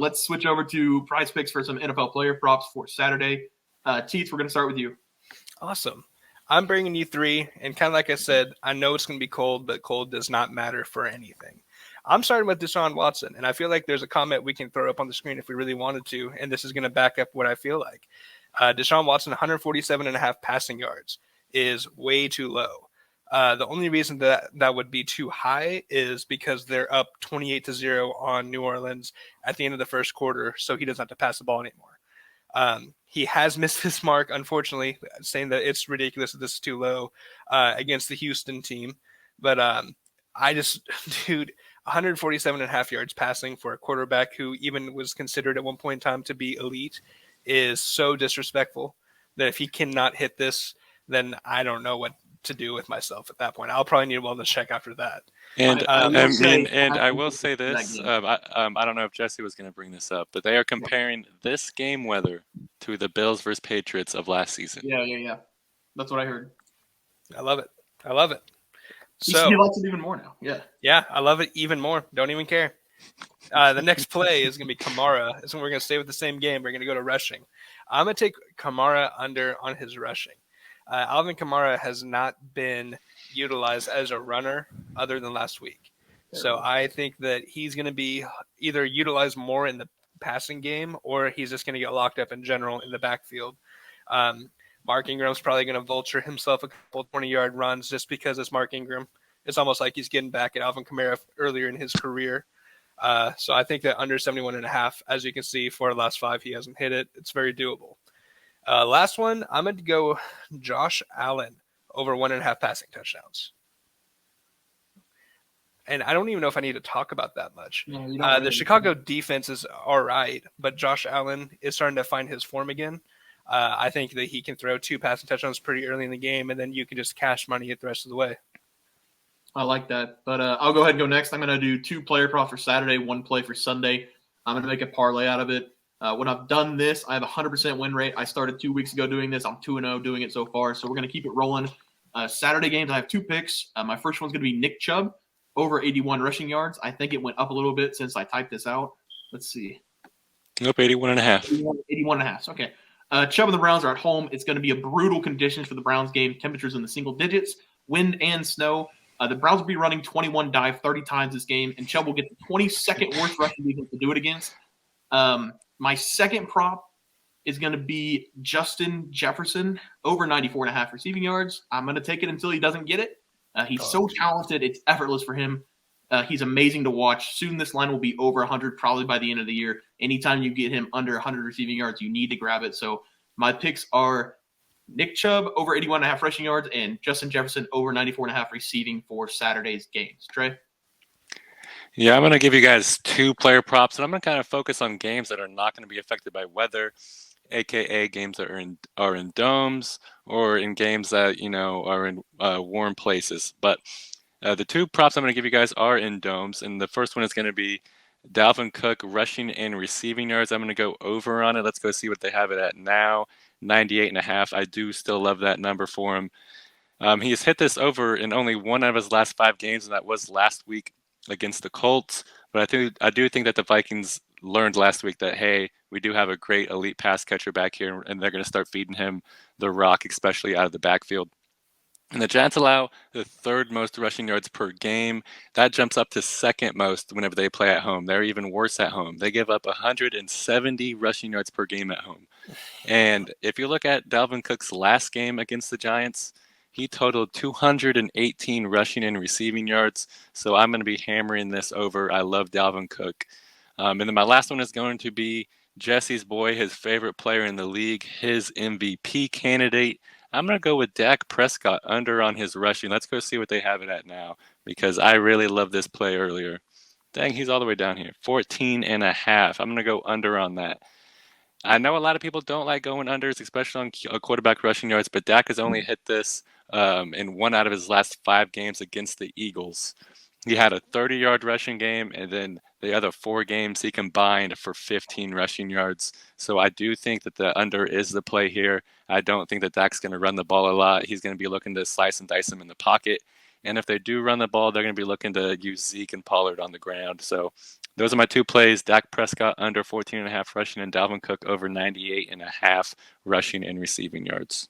let's switch over to Prize Picks for some NFL player props for Saturday. Teats, we're going to start with you. Awesome. I'm bringing you 3, and kind of like I said, I know it's going to be cold, but cold does not matter for anything. I'm starting with Deshaun Watson, and I feel like there's a comment we can throw up on the screen if we really wanted to, and this is going to back up what I feel like. Deshaun Watson, 147.5 passing yards is way too low. The only reason that would be too high is because they're up 28-0 on New Orleans at the end of the first quarter, so he doesn't have to pass the ball anymore. He has missed this mark, unfortunately, saying that it's ridiculous that this is too low against the Houston team. But dude, 147.5 yards passing for a quarterback who even was considered at one point in time to be elite is so disrespectful that if he cannot hit this, then I don't know what to do with myself at that point. I'll probably need a wellness check after that. And I will say this. I don't know if Jesse was going to bring this up, but they are comparing this game weather to the Bills versus Patriots of last season. Yeah. That's what I heard. I love it. So he likes it even more now. Yeah, I love it even more. Don't even care. The next play is going to be Kamara. So we're going to stay with the same game. We're going to go to rushing. I'm going to take Kamara under on his rushing. Alvin Kamara has not been utilized as a runner other than last week. So I think that he's going to be either utilized more in the passing game or he's just going to get locked up in general in the backfield. Mark Ingram's probably going to vulture himself a couple 20-yard runs just because it's Mark Ingram. It's almost like he's getting back at Alvin Kamara earlier in his career. So I think that under 71.5, as you can see, for the last 5, he hasn't hit it. It's very doable. Last one, I'm going to go Josh Allen over 1.5 passing touchdowns. And I don't even know if I need to talk about that much. No, the Chicago defense is all right, but Josh Allen is starting to find his form again. I think that he can throw 2 passing touchdowns pretty early in the game, and then you can just cash money it the rest of the way. I like that. But I'll go ahead and go next. I'm going to do 2 player props for Saturday, 1 play for Sunday. I'm going to make a parlay out of it. When I've done this, I have a 100% win rate. I started 2 weeks ago doing this. I'm 2-0 doing it so far, so we're going to keep it rolling. Saturday games, I have 2 picks. My first one's going to be Nick Chubb over 81 rushing yards. I think it went up a little bit since I typed this out. Let's see. Nope, 81.5. 81.5. Okay. Chubb and the Browns are at home. It's going to be a brutal conditions for the Browns game. Temperatures in the single digits, wind and snow. The Browns will be running 21 dive 30 times this game, and Chubb will get the 22nd worst rushing defense to do it against. My second prop is going to be Justin Jefferson over 94.5 receiving yards. I'm going to take it until he doesn't get it. He's so talented. It's effortless for him. He's amazing to watch. Soon this line will be over 100, probably by the end of the year. Anytime you get him under 100 receiving yards, you need to grab it. So my picks are Nick Chubb over 81.5 rushing yards and Justin Jefferson over 94.5 receiving for Saturday's games. Trey? Yeah, I'm going to give you guys 2 player props, and I'm going to kind of focus on games that are not going to be affected by weather, aka games that are in domes or in games that are in warm places. But the 2 props I'm going to give you guys are in domes, and the first one is going to be Dalvin Cook rushing and receiving yards. I'm going to go over on it. Let's go see what they have it at now. 98.5. I do still love that number for him. He has hit this over in only 1 out of his last 5 games, and that was last week against the Colts. But I do think that the Vikings learned last week that, hey, we do have a great elite pass catcher back here, and they're going to start feeding him the rock, especially out of the backfield. And the Giants allow the 3rd most rushing yards per game. That jumps up to 2nd most whenever they play at home. They're even worse at home. They give up 170 rushing yards per game at home. And if you look at Dalvin Cook's last game against the Giants, he totaled 218 rushing and receiving yards. So I'm going to be hammering this over. I love Dalvin Cook. And then my last one is going to be Jesse's boy, his favorite player in the league, his MVP candidate. I'm going to go with Dak Prescott under on his rushing. Let's go see what they have it at now because I really love this play earlier. Dang, he's all the way down here. 14.5. I'm going to go under on that. I know a lot of people don't like going unders, especially on a quarterback rushing yards, but Dak has only hit this in 1 out of his last 5 games against the Eagles. He had a 30-yard rushing game, and then the other 4 games he combined for 15 rushing yards. So I do think that the under is the play here. I don't think that Dak's going to run the ball a lot. He's going to be looking to slice and dice him in the pocket. And if they do run the ball, they're going to be looking to use Zeke and Pollard on the ground. So those are my 2 plays. Dak Prescott under 14.5 rushing and Dalvin Cook over 98.5 rushing and receiving yards.